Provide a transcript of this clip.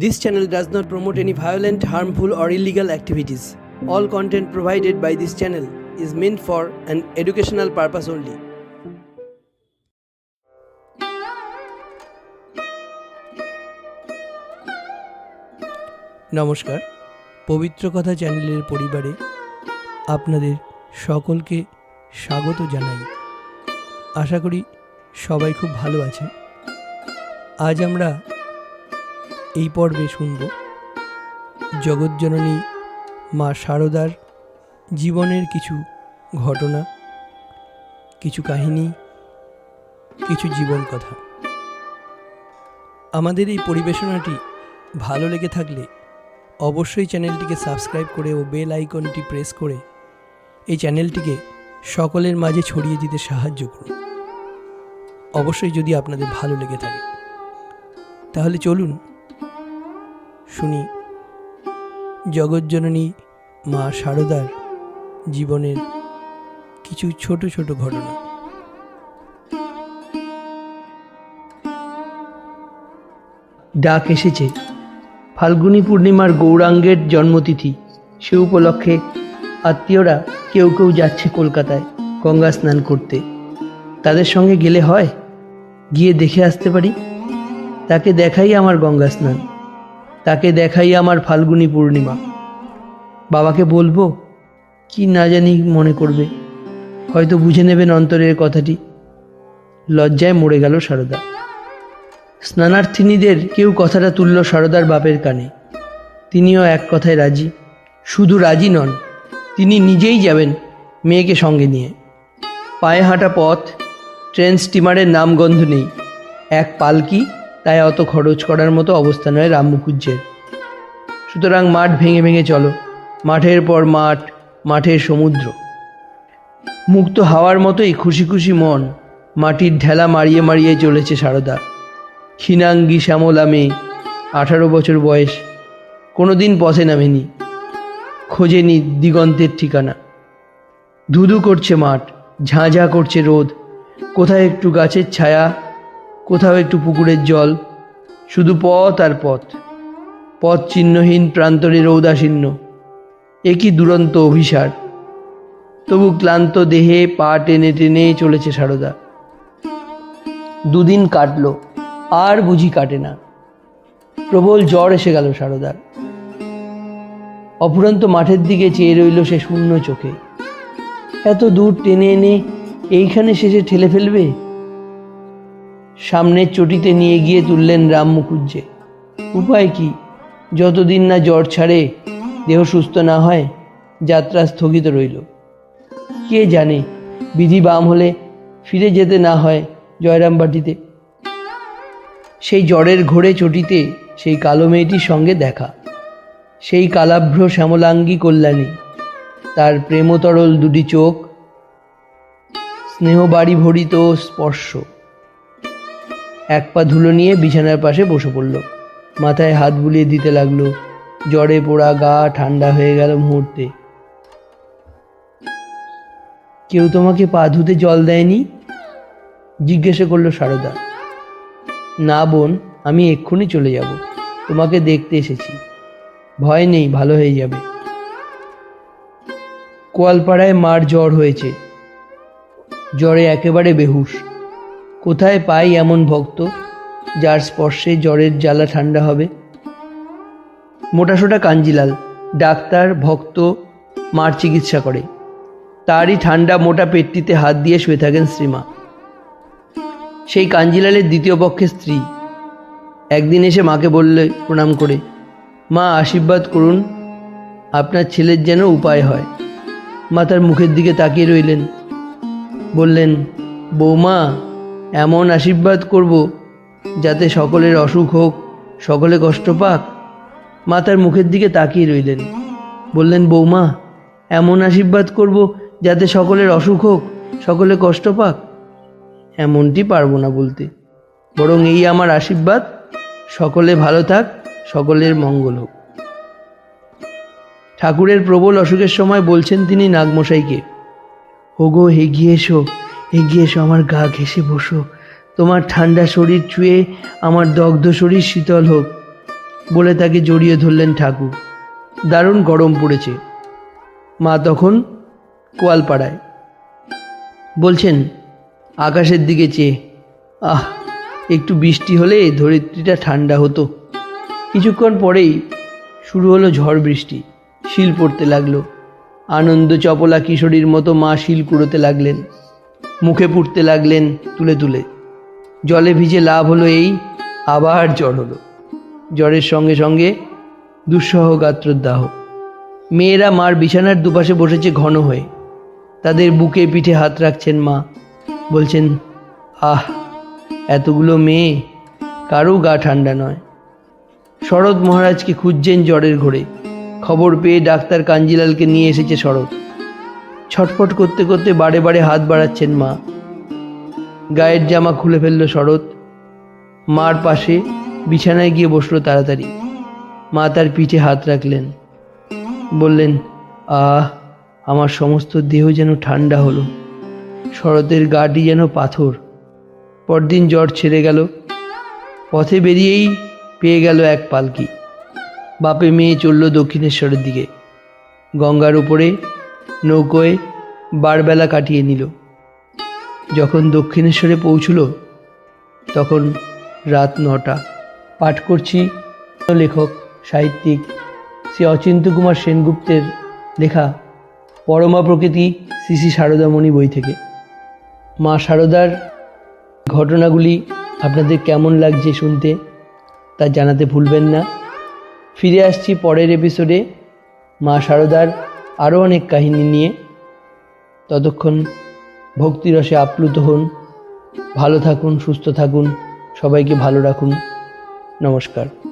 This channel does not promote any violent, harmful, or illegal activities. All content provided by this channel is meant for an educational purpose only. নমস্কার, পবিত্র কথা চ্যানেলের পরিবারে আপনাদের সকলকে স্বাগত জানাই। আশা করি সবাই খুব ভালো আছে। আজ আমরা এই পর্বে শুনব জগৎজননী মা শারদার জীবনের কিছু ঘটনা, কিছু কাহিনী, কিছু জীবন কথা। আমাদের এই পরিবেশনাটি ভালো লেগে থাকলে অবশ্যই চ্যানেলটিকে সাবস্ক্রাইব করে ও বেল আইকনটি প্রেস করে এই চ্যানেলটিকে সকলের মাঝে ছড়িয়ে দিতে সাহায্য করুন। অবশ্যই যদি আপনাদের ভালো লেগে থাকে তাহলে চলুন শুনি জগৎজননী মা শারদার জীবনের কিছু ছোট ছোট ঘটনা। ডাক এসেছে। ফাল্গুনী পূর্ণিমার গৌরাঙ্গের জন্মতিথি। সে উপলক্ষে আত্মীয়রা কেউ কেউ যাচ্ছে কলকাতায় গঙ্গা স্নান করতে। তাদের সঙ্গে গেলে হয়, গিয়ে দেখে আসতে পারি। তাকে দেখাই আমার গঙ্গা স্নান, তাকে দেখাই আমার ফাল্গুনী পূর্ণিমা। বাবাকে বলবো কি না জানি মনে করবে, হয়তো বুঝে নেবেন অন্তরের কথাটি। লজ্জায় মরে গেল শারদা। স্নানার্থিনীদের কেউ কথাটা তুলল শারদার বাপের কানে। তিনিও এক কথায় রাজি। শুধু রাজি নন, তিনি নিজেই যাবেন মেয়েকে সঙ্গে নিয়ে। পায়ে হাঁটা পথ, ট্রেন স্টিমারের নামগন্ধ নেই। এক পালকি, তাই অত খরচ করার মতো অবস্থা নয় রাম মুখুজ্জের। সুতরাং মাঠ ভেঙে ভেঙে চলো। মাঠের পর মাঠ, মাঠের সমুদ্র। মুক্ত হাওয়ার মতোই খুশি খুশি মন মাটির ঢেলা মারিয়ে মারিয়ে চলেছে শারদা। ক্ষীণাঙ্গী শ্যামলা মেয়ে, 18 বছর বয়স, কোনোদিন পথে নামেনি, খোঁজেনি দিগন্তের ঠিকানা। ধুধু করছে মাঠ, ঝাঁঝা করছে রোদ, কোথাও একটু গাছের ছায়া, কোথাও একটু পুকুরের জল। শুধু পথ আর পথ, পথ চিহ্নহীন প্রান্তরে রৌদাসীন্য। এ কি দুরন্ত অভিসার! তবু ক্লান্ত দেহে পা টেনে টেনে চলেছে শারদা। দুদিন কাটল, আর বুঝি কাটে না। প্রবল জ্বর এসে গেল শারদার। অফুরন্ত মাঠের দিকে চেয়ে রইল সে শূন্য চোখে। এত দূর টেনে এনে এইখানে শেষে ঠেলে ফেলবে। সামনের চটিতে নিয়ে গিয়ে তুললেন রাম মুখুজ্জে। উপায় কি? যতদিন না জ্বর ছাড়ে, দেহ সুস্থ না হয়, যাত্রা স্থগিত রইল। কে জানে, বিধি বাম হলে ফিরে যেতে না হয় জয়রামবাটিতে। সেই জ্বরের ঘোরে চটিতে সেই কালো মেয়েটির সঙ্গে দেখা। সেই কালাভ্র শ্যামলাঙ্গী কল্যাণী, তার প্রেমতরল দুটি চোখ, স্নেহ বাড়ি ভরিত স্পর্শ। এক পা ধুলো নিয়ে বিছানার পাশে বসে পড়ল, মাথায় হাত বুলিয়ে দিতে লাগলো। জ্বরে পোড়া গা ঠান্ডা হয়ে গেল মুহূর্তে। কেউ তোমাকে পা ধুতে জল দেয়নি? জিজ্ঞাসা করলো শারদা। না বোন, আমি এক্ষুনি চলে যাব, তোমাকে দেখতে এসেছি। ভয় নেই, ভালো হয়ে যাবে। কোয়ালপাড়ায় মার জ্বর হয়েছে, জ্বরে একেবারে বেহুশ। কোথায় পাই এমন ভক্ত যার স্পর্শে জ্বরের জ্বালা ঠান্ডা হবে? মোটাসোটা কাঞ্জিলাল, ডাক্তার, ভক্ত, মার চিকিৎসা করে। তারই ঠান্ডা মোটা পেটটিতে হাত দিয়ে শুয়ে থাকেন শ্রীমা। সেই কাঞ্জিলালের দ্বিতীয় পক্ষের স্ত্রী একদিন এসে মাকে বললে প্রণাম করে, মা আশীর্বাদ করুন, আপনার ছেলের যেন উপায় হয়। মা তার মুখের দিকে তাকিয়ে রইলেন। বললেন, বৌমা, এমন আশীর্বাদ করব যাতে সকলের অসুখ হোক, সকলে কষ্ট পাক। মা তার মুখের দিকে তাকিয়ে রইলেন। বললেন, বৌমা, এমন আশীর্বাদ করব যাতে সকলের অসুখ হোক, সকলে কষ্ট পাক। এমনটি পারবো না বলতে, বরং এই আমার আশীর্বাদ, সকলে ভালো থাক, সকলের মঙ্গল হোক। ঠাকুরের প্রবল অসুখের সময় বলছেন তিনি নাগমশাইকে, ওগো এগিয়ে এসো, এগিয়ে এসো, আমার গা ঘেঁষে বসো, তোমার ঠান্ডা শরীর ছুঁয়ে আমার দগ্ধ শরীর শীতল হোক। বলে তাকে জড়িয়ে ধরলেন ঠাকুর। দারুণ গরম পড়েছে। মা তখন কোয়ালপাড়ায় বলছেন আকাশের দিকে চেয়ে, আহ, একটু বৃষ্টি হলে ধরিত্রীটা ঠান্ডা হতো। কিছুক্ষণ পরেই শুরু হলো ঝড় বৃষ্টি। শিল পড়তে লাগলো। আনন্দ চপলা কিশোরীর মতো মা শিল কুড়োতে লাগলেন, মুখে পুড়তে লাগলেন তুলে তুলে। জলে ভিজে লাভ হলো এই, আবার জ্বর হলো। জ্বরের সঙ্গে সঙ্গে দুঃসহ গাত্রদাহ। মেয়েরা মার বিছানার দুপাশে বসেছে ঘন হয়ে। তাদের বুকে পিঠে হাত রাখছেন মা, বলছেন, আহ, এতগুলো মেয়ে, কারও গা ঠান্ডা নয়। শরৎ মহারাজকে খুঁজছেন জ্বরের ঘোরে। খবর পেয়ে ডাক্তার কাঞ্জিলালকে নিয়ে এসেছে শরৎ। ছটফট করতে করতে বারে বারে হাত বাড়াচ্ছেন মা। গায়ের জামা খুলে ফেলল শরৎ। মার পাশে বিছানায় গিয়ে বসলো তাড়াতাড়ি। মা তার পিঠে হাত রাখলেন, বললেন, আহ, আমার সমস্ত দেহ যেন ঠান্ডা হলো। শরতের গাটি যেন পাথর। পরদিন জ্বর ছেড়ে গেল। পথে বেরিয়েই পেয়ে গেল এক পালকি। বাপে মেয়ে চলল দক্ষিণেশ্বরের দিকে। গঙ্গার উপরে নৌকোয় বারবেলা কাটিয়ে নিল। যখন দক্ষিণেশ্বরে পৌঁছল তখন রাত 9টা। পাঠ করছি লেখক সাহিত্যিক শ্রী অচিন্ত্য কুমার সেনগুপ্তের লেখা পরমা প্রকৃতি শ্রী শ্রী সারদামণি বই থেকে। মা সারদার ঘটনাগুলি আপনাদের কেমন লাগছে শুনতে তা জানাতে ভুলবেন না। ফিরে আসছি পরের এপিসোডে মা সারদার আরও অনেক কাহিনী নিয়ে। ততক্ষণ ভক্তিরসে আপ্লুত হন। ভালো থাকুন, সুস্থ থাকুন, সবাইকে ভালো রাখুন। নমস্কার।